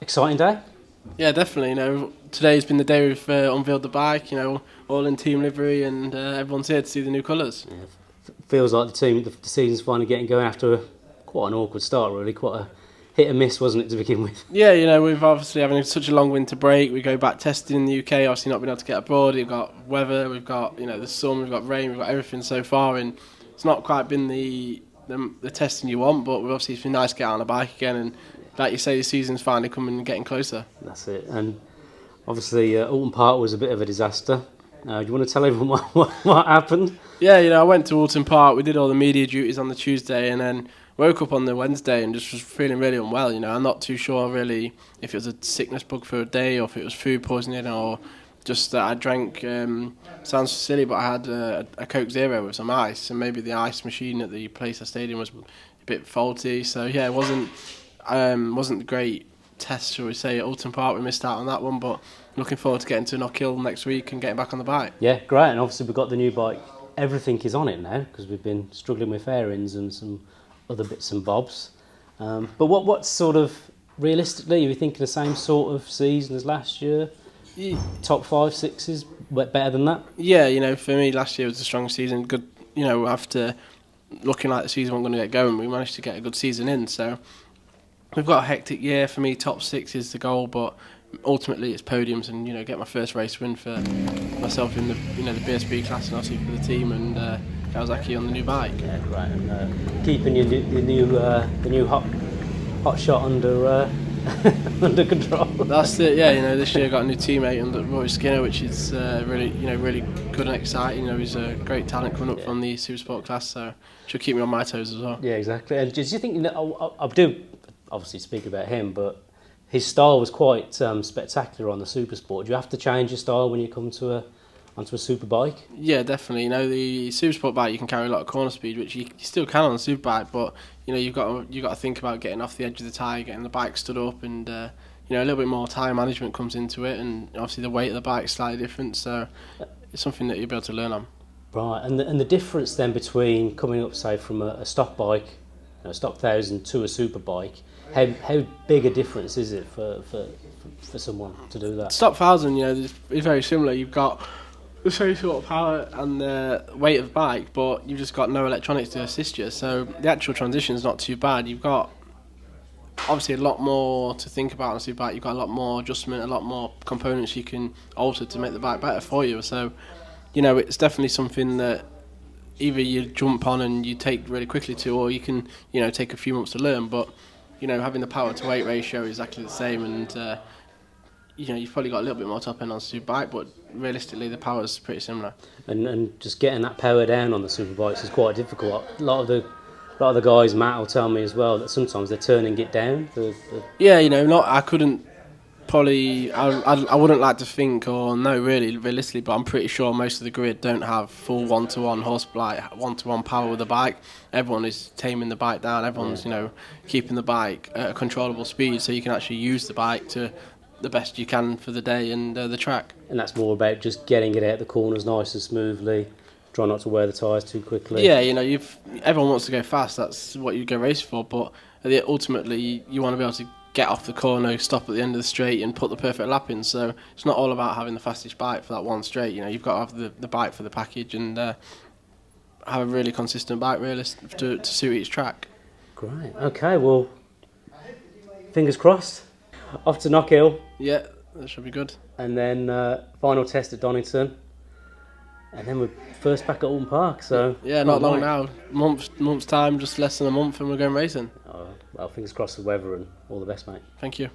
Exciting day? Yeah, definitely. Today's been the day we've unveiled the bike. All in team livery, and everyone's here to see the new colours. Yeah, feels like the season's finally getting going after quite an awkward start, really. Quite a hit and miss, wasn't it, to begin with? Yeah, we've obviously having such a long winter break. We go back testing in the UK, obviously not been able to get abroad. We've got weather, we've got the sun, we've got rain, we've got everything so far, and it's not quite been the testing you want. But obviously it's been nice to get out on a bike again, and like you say, the season's finally coming and getting closer. That's it. And obviously, Alton Park was a bit of a disaster. Do you want to tell everyone what happened? Yeah, I went to Alton Park. We did all the media duties on the Tuesday, and then woke up on the Wednesday and just was feeling really unwell. I'm not too sure really if it was a sickness bug for a day or if it was food poisoning or just that I drank. Sounds silly, but I had a Coke Zero with some ice, and maybe the ice machine at the place I stayed in was a bit faulty. So yeah, it wasn't a great test, shall we say, at Alton Park. We missed out on that one, but looking forward to getting to Knockhill next week and getting back on the bike. Yeah, great. And obviously we've got the new bike. Everything is on it now because we've been struggling with fairings and some other bits and bobs. But what sort of, realistically, are you thinking the same sort of season as last year? Yeah. Top 5, 6s, better than that? Yeah, for me last year was a strong season. Good, after looking like the season wasn't going to get going, we managed to get a good season in. So we've got a hectic year. For me, top 6 is the goal, but ultimately it's podiums and get my first race win for myself in the the BSB class and obviously for the team and Kawasaki on the new bike. Yeah, right. And keeping your new hot shot under under control. That's it. Yeah, this year I got a new teammate under Roy Skinner, which is really good and exciting. He's a great talent coming up from the Supersport class, so should keep me on my toes as well. Yeah, exactly. And do you think I do obviously speak about him, but his style was quite spectacular on the Supersport. Do you have to change your style when you come to onto a Superbike? Yeah, definitely. The Supersport bike, you can carry a lot of corner speed, which you still can on the Superbike, but you've got to think about getting off the edge of the tyre, getting the bike stood up, and a little bit more tyre management comes into it, and obviously the weight of the bike is slightly different, so it's something that you'll be able to learn on. Right, and the difference then between coming up, say, from a stock bike, a stock 1000 to a Superbike, how big a difference is it for someone to do that? Stock 1000, is very similar. You've got the same sort of power and the weight of the bike, but you've just got no electronics to assist you. So the actual transition is not too bad. You've got obviously a lot more to think about on a Superbike. You've got a lot more adjustment, a lot more components you can alter to make the bike better for you. So, it's definitely something that either you jump on and you take really quickly to, or you can, take a few months to learn. But, having the power to weight ratio is exactly the same, and you've probably got a little bit more top end on Superbike, but realistically the power is pretty similar. And just getting that power down on the Superbikes is quite difficult. A lot of the guys, Matt will tell me as well, that sometimes they're turning it down. Yeah, I couldn't probably, I wouldn't like to think or know really realistically, but I'm pretty sure most of the grid don't have full one-to-one horsepower, one-to-one power with the bike. Everyone is taming the bike down. Everyone's keeping the bike at a controllable speed, so you can actually use the bike to the best you can for the day and the track. And that's more about just getting it out the corners nice and smoothly. Try not to wear the tyres too quickly. Yeah, everyone wants to go fast. That's what you go racing for. But ultimately, you want to be able to get off the corner, stop at the end of the straight, and put the perfect lap in. So it's not all about having the fastest bike for that one straight. You've got to have the bike for the package and have a really consistent bike, really, to suit each track. Great. Okay. Well, fingers crossed. Off to Knockhill. Yeah, that should be good. And then final test at Donington. And then we're first back at Alton Park, so... Yeah, not long now. Month's time, just less than a month, and we're going racing. Oh, well, fingers crossed the weather, and all the best, mate. Thank you.